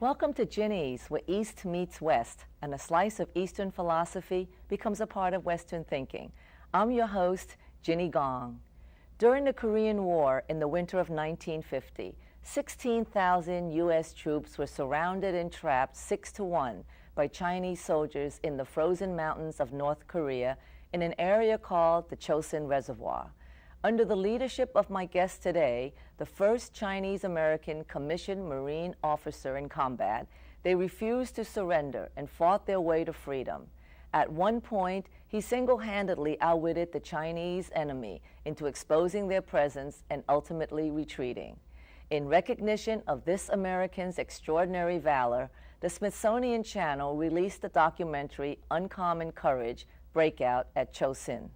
Welcome to Ginny's, where East meets West, and a slice of Eastern philosophy becomes a part of Western thinking. I'm your host, Ginny Gong. During the Korean War in the winter of 1950, 16,000 U.S. troops were surrounded and trapped 6-1 by Chinese soldiers in the frozen mountains of North Korea in an area called the Chosin Reservoir. Under the leadership of my guest today, the first Chinese-American commissioned Marine officer in combat, they refused to surrender and fought their way to freedom. At one point, he single-handedly outwitted the Chinese enemy into exposing their presence and ultimately retreating. In recognition of this American's extraordinary valor, the Smithsonian Channel released the documentary Uncommon Courage: Breakout at Chosin.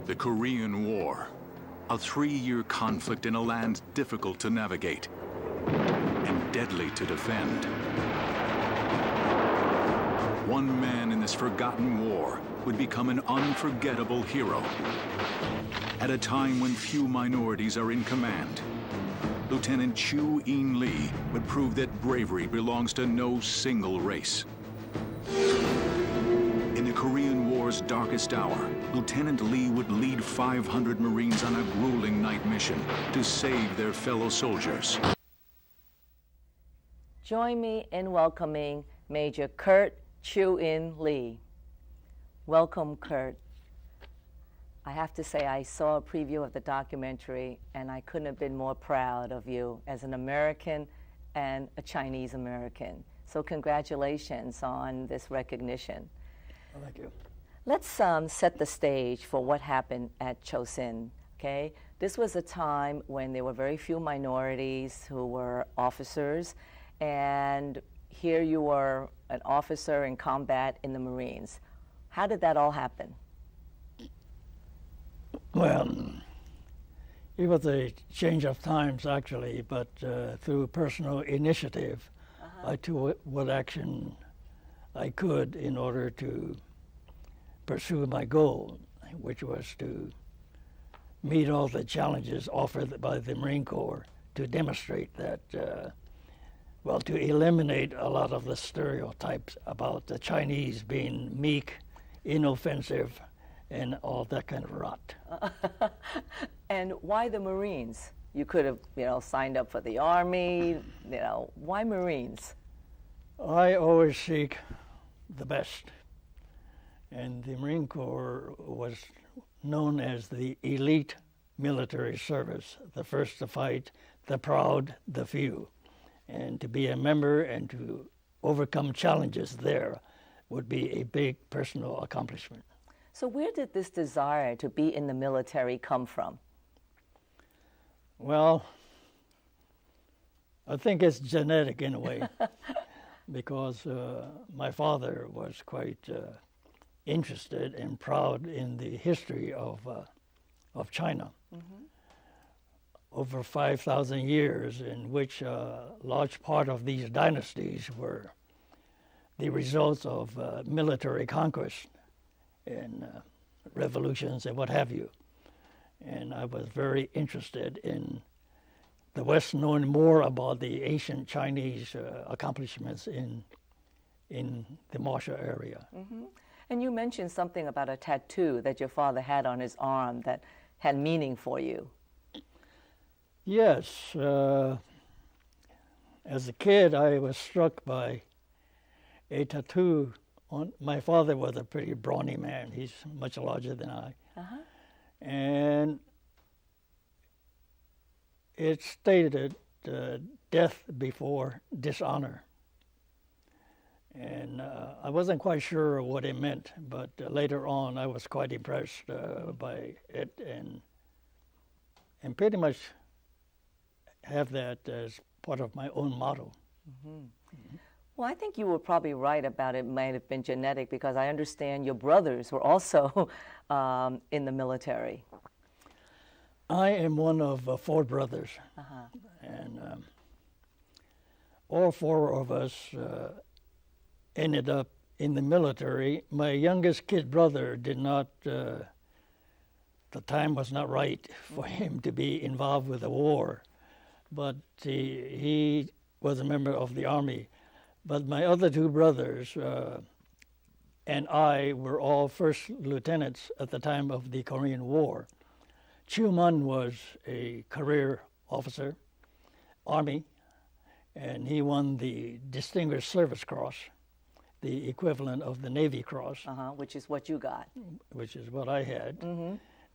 The Korean War, a 3-year conflict in a land difficult to navigate and deadly to defend. One man in this forgotten war would become an unforgettable hero. At a time when few minorities are in command, Lieutenant Chu In Lee would prove that bravery belongs to no single race. In the Korean War's darkest hour, Lieutenant Lee would lead 500 Marines on a grueling night mission to save their fellow soldiers. Join me in welcoming Major Kurt Chu In Lee. Welcome, Kurt. I have to say, I saw a preview of the documentary, and I couldn't have been more proud of you as an American and a Chinese American. So congratulations on this recognition. Well, thank you. Let's set the stage for what happened at Chosin, okay? This was a time when there were very few minorities who were officers, and here you were an officer in combat in the Marines. How did that all happen? Well, it was a change of times, actually, but through personal initiative, I took what action I could in order to pursue my goal, which was to meet all the challenges offered by the Marine Corps to demonstrate that, to eliminate a lot of the stereotypes about the Chinese being meek, inoffensive, and all that kind of rot. And why the Marines? You could have, signed up for the Army, why Marines? I always seek the best. And the Marine Corps was known as the elite military service, the first to fight, the proud, the few. And to be a member and to overcome challenges there would be a big personal accomplishment. So where did this desire to be in the military come from? Well, I think it's genetic in a way, because my father was quite interested and proud in the history of China. Mm-hmm. Over 5,000 years, in which a large part of these dynasties were the results of military conquest and revolutions and what have you. And I was very interested in the West knowing more about the ancient Chinese accomplishments in the martial area. Mm-hmm. And you mentioned something about a tattoo that your father had on his arm that had meaning for you. Yes. As a kid, I was struck by a tattoo on. My father was a pretty brawny man. He's much larger than I. Uh-huh. And it stated death before dishonor. And I wasn't quite sure what it meant, but later on I was quite impressed by it, and pretty much have that as part of my own motto. Mm-hmm. Mm-hmm. Well, I think you were probably right about it might have been genetic, because I understand your brothers were also in the military. I am one of 4 brothers, and all 4 of us ended up in the military. My youngest kid brother did not the time was not right for him to be involved with the war. But he was a member of the Army. But my other two brothers and I were all first lieutenants at the time of the Korean War. Chiu Mun was a career officer, Army, and he won the Distinguished Service Cross, the equivalent of the Navy Cross. Which is what you got. Which is what I had.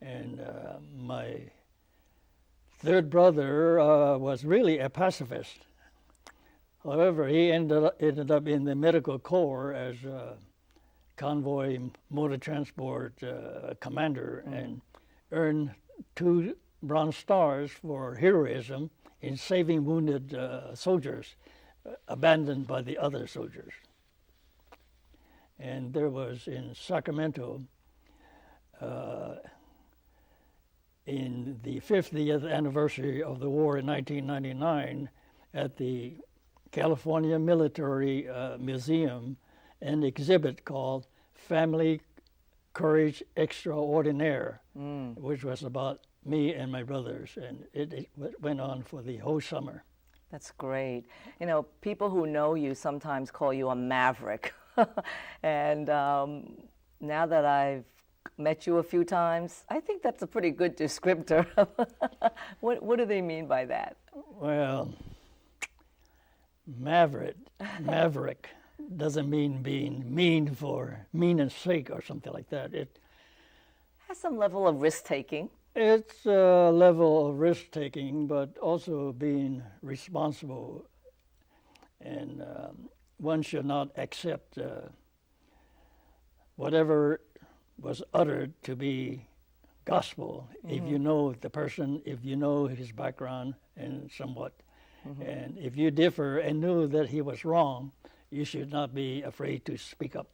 And my third brother was really a pacifist. However, he ended up in the medical corps as a convoy motor transport commander and earned 2 Bronze Stars for heroism in saving wounded soldiers abandoned by the other soldiers. And there was in Sacramento, in the 50th anniversary of the war in 1999, at the California Military Museum, an exhibit called Family Courage Extraordinaire, which was about me and my brothers, and it went on for the whole summer. That's great. You know, people who know you sometimes call you a maverick. And now that I've met you a few times, I think that's a pretty good descriptor. What do they mean by that? Well, maverick doesn't mean being mean for mean's sake or something like that. It has some level of risk-taking. It's a level of risk-taking, but also being responsible. And one should not accept whatever was uttered to be gospel if you know the person, if you know his background and somewhat. And if you differ and knew that he was wrong, you should not be afraid to speak up.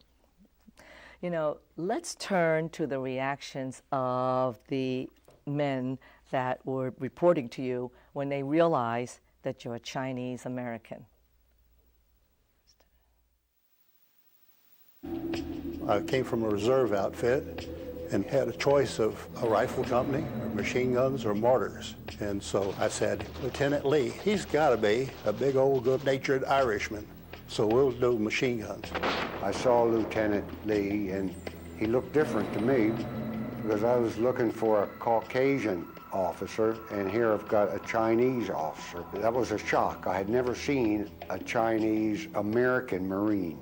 You know, let's turn to the reactions of the men that were reporting to you when they realized that you're a Chinese American. I came from a reserve outfit and had a choice of a rifle company, or machine guns, or mortars. And so I said, Lieutenant Lee, he's got to be a big old good-natured Irishman, so we'll do machine guns. I saw Lieutenant Lee, and he looked different to me because I was looking for a Caucasian officer, and here I've got a Chinese officer. That was a shock. I had never seen a Chinese American Marine.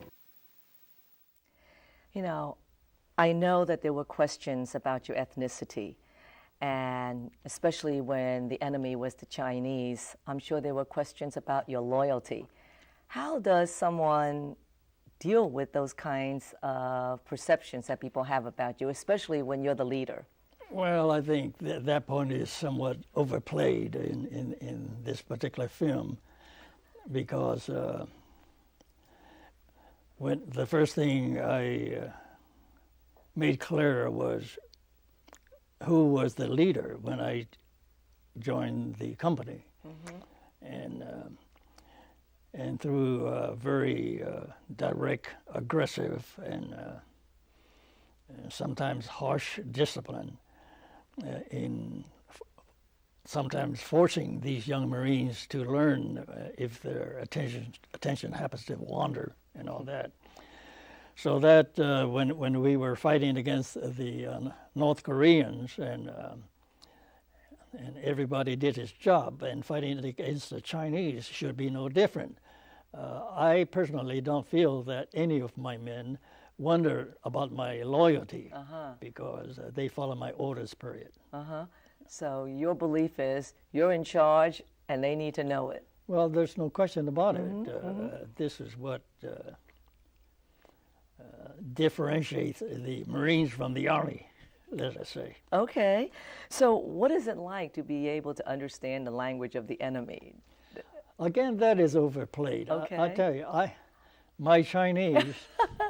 You know, I know that there were questions about your ethnicity, and especially when the enemy was the Chinese, I'm sure there were questions about your loyalty. How does someone deal with those kinds of perceptions that people have about you, especially when you're the leader? Well, I think that point is somewhat overplayed in this particular film, because when the first thing I made clear was who was the leader when I joined the company. And through very direct, aggressive, and sometimes harsh discipline, in sometimes forcing these young Marines to learn if their attention happens to wander and all that. So that when we were fighting against the North Koreans and everybody did his job, and fighting against the Chinese should be no different. I personally don't feel that any of my men wonder about my loyalty because they follow my orders, period. So your belief is you're in charge and they need to know it. Well, there's no question about it. This is what differentiates the Marines from the Army, let us say. Okay. So what is it like to be able to understand the language of the enemy? Again, that is overplayed. Okay. I tell you, my Chinese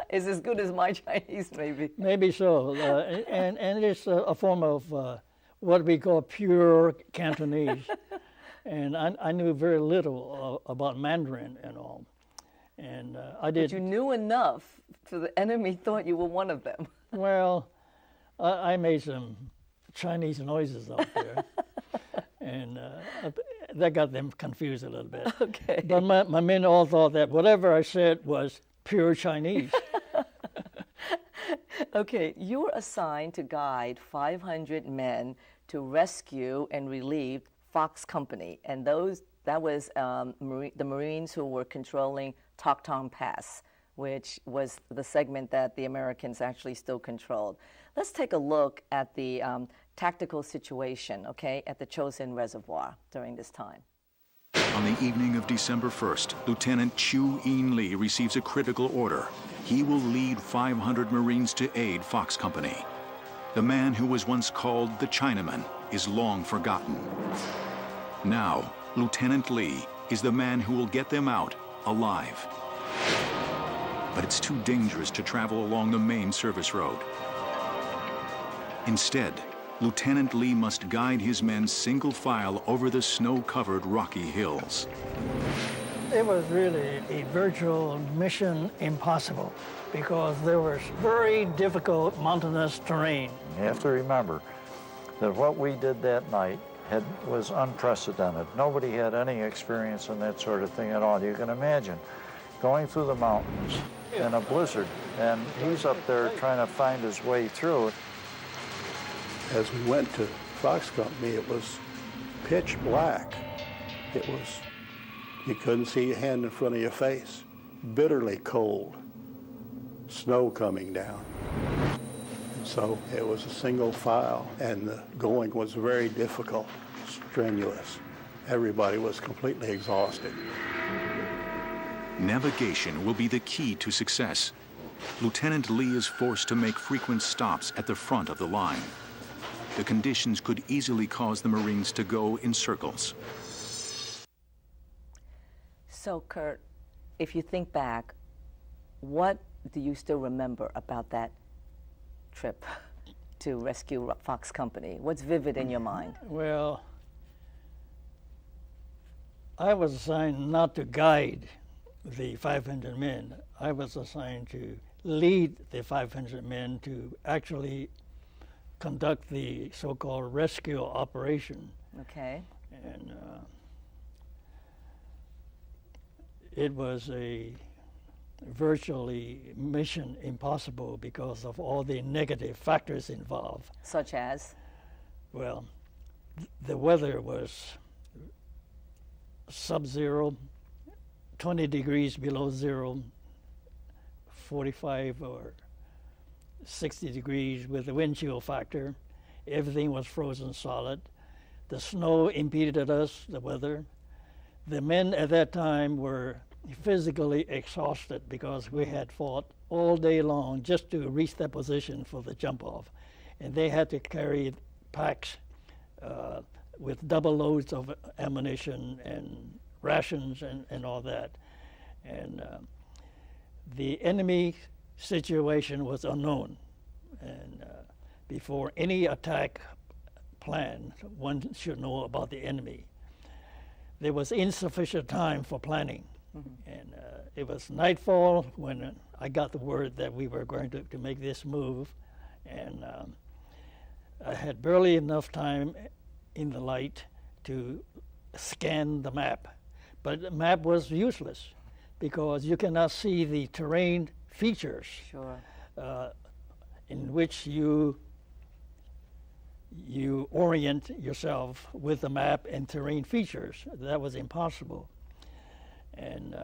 is as good as my Chinese, maybe. Maybe so, and it's a form of what we call pure Cantonese, and I knew very little about Mandarin and all, and I did. But you knew enough, so the enemy thought you were one of them. Well, I made some Chinese noises out there. And that got them confused a little bit. Okay. But my men all thought that whatever I said was pure Chinese. Okay, you were assigned to guide 500 men to rescue and relieve Fox Company, and that was the Marines who were controlling Toktom Pass, which was the segment that the Americans actually still controlled. Let's take a look at the tactical situation, okay, at the Chosin Reservoir during this time. On the evening of December 1st, Lieutenant Chu In Lee receives a critical order. He will lead 500 Marines to aid Fox Company. The man who was once called the Chinaman is long forgotten. Now, Lieutenant Lee is the man who will get them out alive. But it's too dangerous to travel along the main service road. Instead, Lieutenant Lee must guide his men single file over the snow-covered rocky hills. It was really a virtual mission impossible because there was very difficult mountainous terrain. You have to remember that what we did that night was unprecedented. Nobody had any experience in that sort of thing at all. You can imagine going through the mountains in a blizzard, and he's up there trying to find his way through. As we went to Fox Company, it was pitch black. You couldn't see a hand in front of your face. Bitterly cold, snow coming down. And so it was a single file, and the going was very difficult, strenuous. Everybody was completely exhausted. Navigation will be the key to success. Lieutenant Lee is forced to make frequent stops at the front of the line. The conditions could easily cause the Marines to go in circles. So, Kurt, if you think back, what do you still remember about that trip to rescue Fox Company? What's vivid in your mind? Well, I was assigned not to guide the 500 men. I was assigned to lead the 500 men to actually conduct the so-called rescue operation. Okay. And it was a virtually mission impossible because of all the negative factors involved. Such as? Well, the weather was sub-zero, 20 degrees below zero, 45 or 60 degrees with the wind chill factor. Everything was frozen solid. The snow impeded us, the weather. The men at that time were physically exhausted because we had fought all day long just to reach that position for the jump off. And they had to carry packs with double loads of ammunition and rations and all that. And the enemy situation was unknown. And before any attack plan, one should know about the enemy. There was insufficient time for planning. Mm-hmm. And it was nightfall when I got the word that we were going to make this move. And I had barely enough time in the light to scan the map. But the map was useless because you cannot see the terrain features. Sure. In which you orient yourself with the map and terrain features. That was impossible. And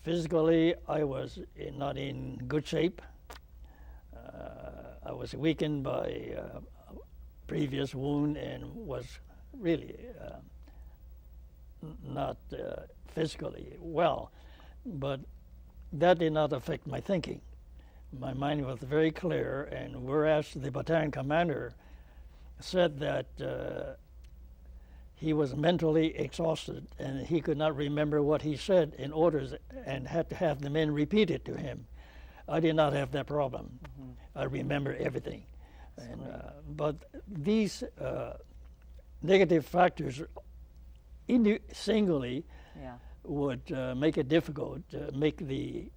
physically, I was not in good shape. I was weakened by a previous wound and was really not physically well. But that did not affect my thinking. My mind was very clear, and whereas the battalion commander said that he was mentally exhausted and he could not remember what he said in orders and had to have the men repeat it to him, I did not have that problem. Mm-hmm. I remember everything. And, but these negative factors singly would make it difficult, make the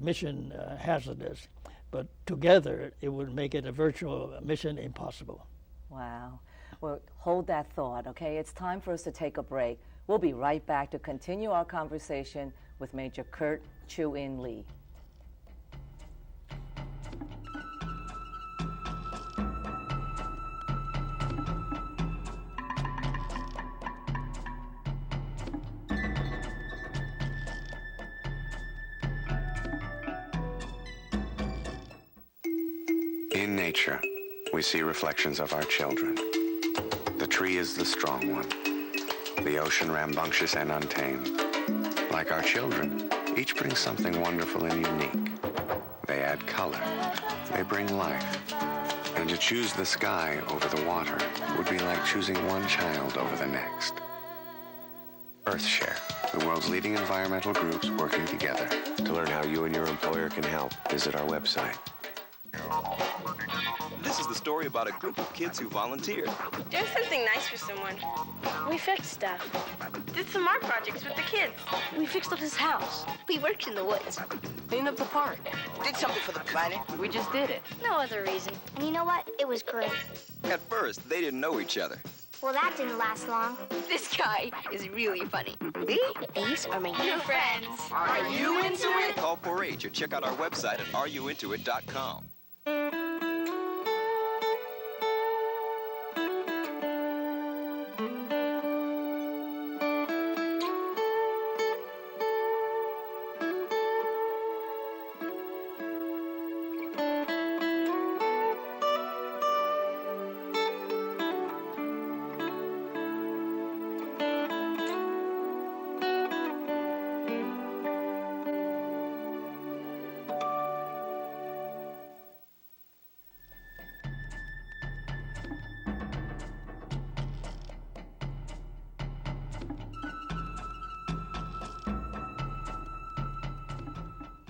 mission hazardous, but together it would make it a virtual mission impossible. Wow. Well, hold that thought, okay? It's time for us to take a break. We'll be right back to continue our conversation with Major Kurt Chu-In Lee. In nature, we see reflections of our children. The tree is the strong one, the ocean rambunctious and untamed. Like our children, each brings something wonderful and unique. They add color, they bring life. And to choose the sky over the water would be like choosing one child over the next. EarthShare, the world's leading environmental groups working together. To learn how you and your employer can help, visit our website. This is the story about a group of kids who volunteered. Doing something nice for someone. We fixed stuff. Did some art projects with the kids. We fixed up his house. We worked in the woods. Cleaned up the park. Did something for the planet. We just did it. No other reason. And you know what? It was great. At first, they didn't know each other. Well, that didn't last long. This guy is really funny. These are my new friends. Are you into it? Call 4-H or check out our website at areyouintoit.com.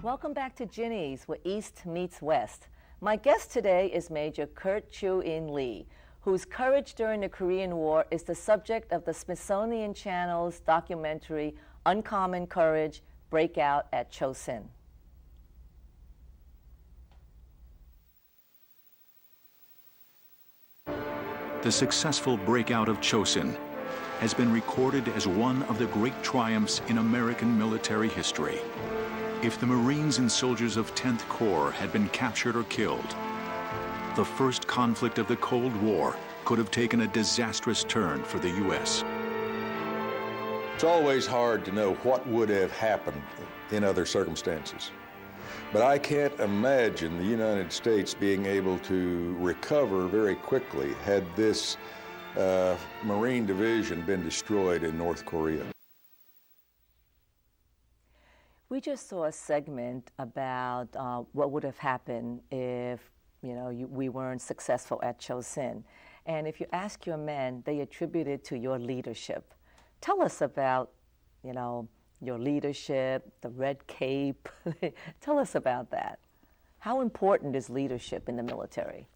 Welcome back to Ginny's, where East meets West. My guest today is Major Kurt Chu-In Lee, whose courage during the Korean War is the subject of the Smithsonian Channel's documentary Uncommon Courage, Breakout at Chosin. The successful breakout of Chosin has been recorded as one of the great triumphs in American military history. If the Marines and soldiers of 10th Corps had been captured or killed, the first conflict of the Cold War could have taken a disastrous turn for the U.S. It's always hard to know what would have happened in other circumstances. But I can't imagine the United States being able to recover very quickly had this Marine division been destroyed in North Korea. We just saw a segment about what would have happened if, we weren't successful at Chosin. And if you ask your men, they attribute it to your leadership. Tell us about, your leadership, the red cape. Tell us about that. How important is leadership in the military?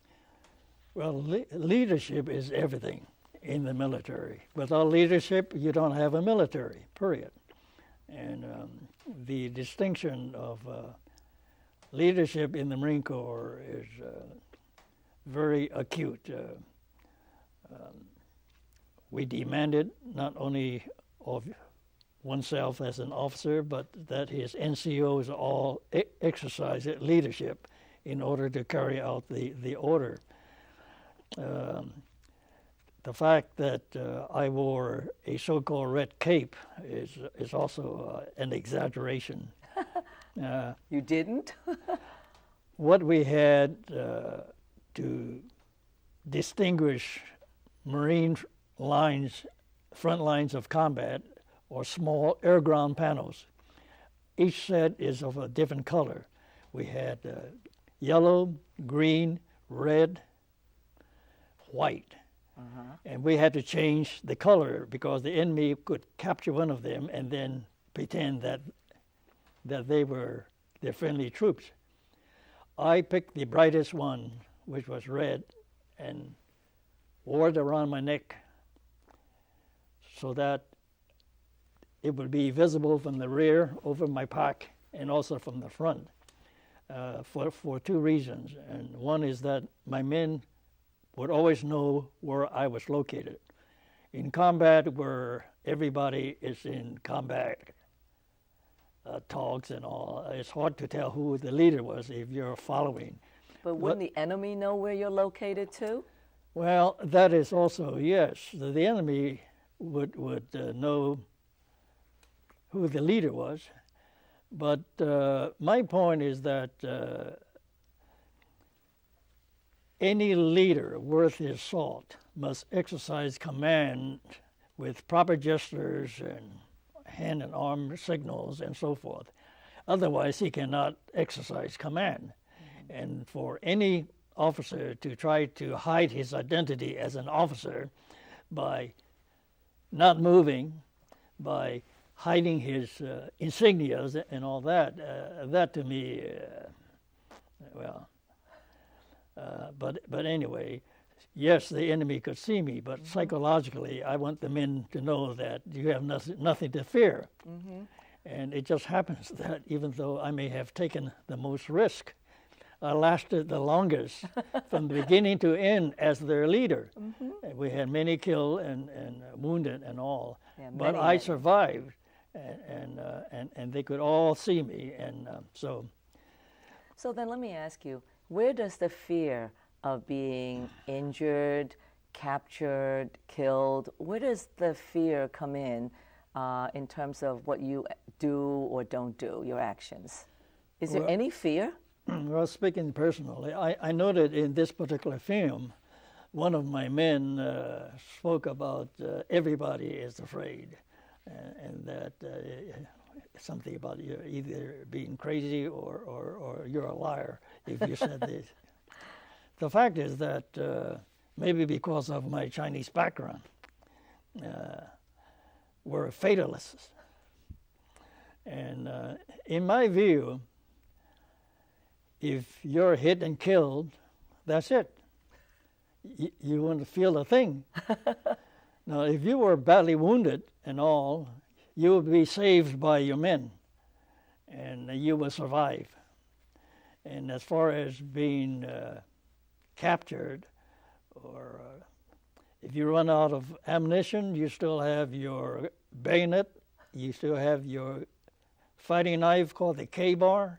Well, leadership is everything in the military. Without leadership, you don't have a military, period. And the distinction of leadership in the Marine Corps is very acute. We demanded not only of oneself as an officer, but that his NCOs all exercise leadership in order to carry out the order. The fact that I wore a so-called red cape is also an exaggeration. You didn't? What we had to distinguish Marine lines, front lines of combat, or small air-ground panels. Each set is of a different color. We had yellow, green, red, white. And we had to change the color because the enemy could capture one of them and then pretend that they were their friendly troops. I picked the brightest one, which was red, and wore it around my neck so that it would be visible from the rear over my pack and also from the front for two reasons. And one is that my men would always know where I was located. In combat, where everybody is in combat talks and all, it's hard to tell who the leader was if you're following. But wouldn't the enemy know where you're located too? Well, that is also, yes. The enemy would know who the leader was. But my point is that any leader worth his salt must exercise command with proper gestures and hand and arm signals and so forth. Otherwise, he cannot exercise command. Mm-hmm. And for any officer to try to hide his identity as an officer by not moving, by hiding his insignias and all that, that to me, but anyway, yes, the enemy could see me, but psychologically, I want the men to know that you have nothing to fear. Mm-hmm. And it just happens that even though I may have taken the most risk, I lasted the longest from the beginning to end as their leader. Mm-hmm. We had many killed and wounded and all, but I survived, and they could all see me, and so. So then let me ask you, where does the fear of being injured, captured, killed, where does the fear come in terms of what you do or don't do, your actions? Is there any fear? Well, speaking personally, I noted in this particular film, one of my men spoke about everybody is afraid, and that something about you either being crazy or you're a liar if you said this. The fact is that maybe because of my Chinese background, we're fatalists. And in my view, if you're hit and killed, that's it. You won't feel a thing. Now, if you were badly wounded and all, you will be saved by your men, and you will survive. And as far as being captured, or if you run out of ammunition, you still have your bayonet, you still have your fighting knife called the K-bar,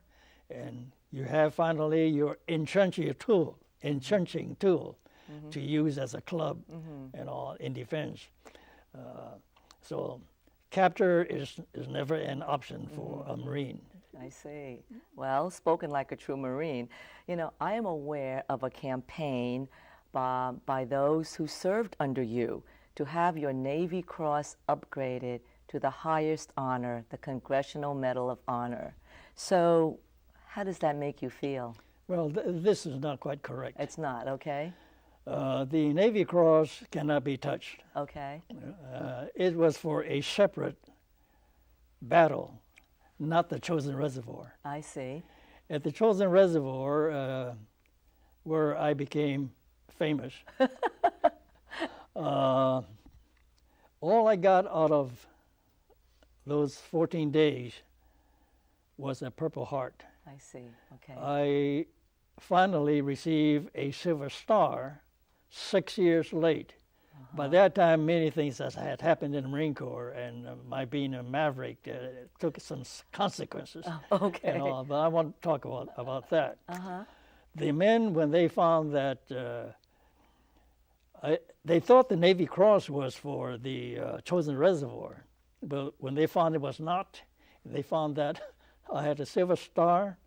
and you have finally your entrenching tool mm-hmm. to use as a club mm-hmm. and all in defense. So capture is never an option for mm-hmm. a Marine. I see. Well, spoken like a true Marine. You know, I am aware of a campaign by those who served under you to have your Navy Cross upgraded to the highest honor, the Congressional Medal of Honor. So how does that make you feel? Well, this is not quite correct. It's not, okay? The Navy Cross cannot be touched. Okay. It was for a separate battle, not the Chosin Reservoir. I see. At the Chosin Reservoir, where I became famous, all I got out of those 14 days was a Purple Heart. I see, okay. I finally received a Silver Star 6 years late. Uh-huh. By that time, many things that had happened in the Marine Corps, and my being a maverick took some consequences. Oh, okay. And all, but I want to talk about that. Uh-huh. The men, when they found that, they thought the Navy Cross was for the Chosin Reservoir, but when they found it was not, they found that I had a Silver Star.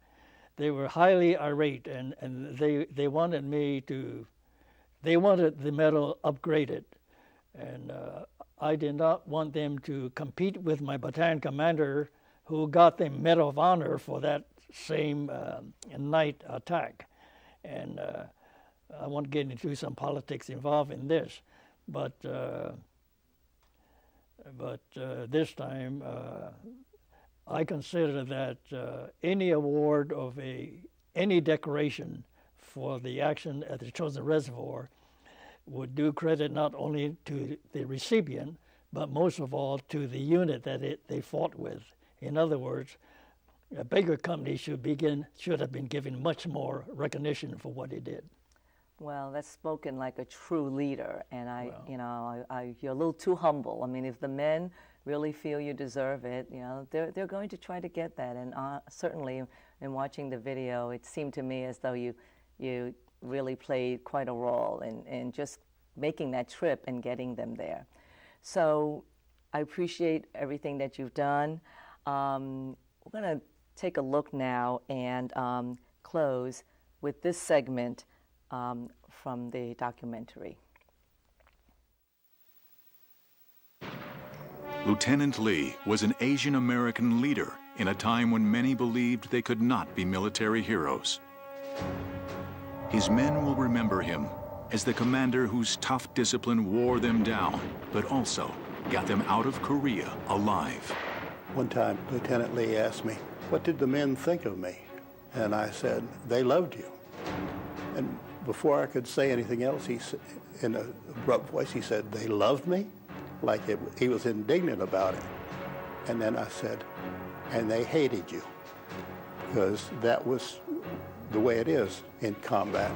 They were highly irate, and they wanted they wanted the medal upgraded. And I did not want them to compete with my battalion commander, who got the Medal of Honor for that same night attack. And I won't get into some politics involved in this, but this time, I consider that any award of any decoration for the action at the Chosin Reservoir would do credit not only to the recipient, but most of all to the unit that they fought with. In other words, a bigger company should have been given much more recognition for what it did. Well, that's spoken like a true leader, and you're a little too humble. I mean, if the men really feel you deserve it, they're going to try to get that. And certainly, in watching the video, it seemed to me as though you really played quite a role in just making that trip and getting them there. So I appreciate everything that you've done. We're going to take a look now and close with this segment from the documentary. Lieutenant Lee was an Asian American leader in a time when many believed they could not be military heroes. His men will remember him as the commander whose tough discipline wore them down, but also got them out of Korea alive. One time, Lieutenant Lee asked me, "What did the men think of me?" And I said, "They loved you." And before I could say anything else, he said, in an abrupt voice, he said, "They loved me?" Like he was indignant about it. And then I said, "And they hated you," because that was the way it is in combat.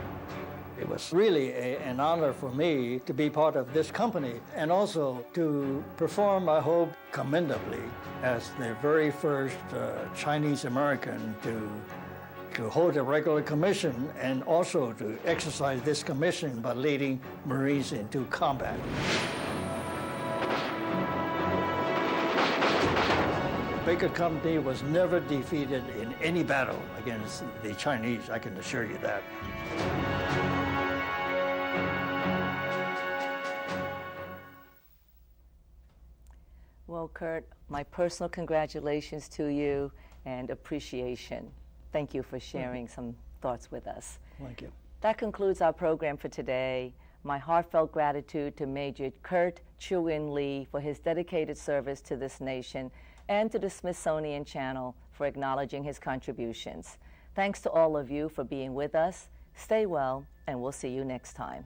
It was really an honor for me to be part of this company and also to perform, I hope, commendably as the very first Chinese American to hold a regular commission and also to exercise this commission by leading Marines into combat. Baker Company was never defeated in any battle against the Chinese, I can assure you that. Well, Kurt, my personal congratulations to you and appreciation. Thank you for sharing some thoughts with us. Thank you. That concludes our program for today. My heartfelt gratitude to Major Kurt Chu-In Lee for his dedicated service to this nation and to the Smithsonian Channel for acknowledging his contributions. Thanks to all of you for being with us. Stay well, and we'll see you next time.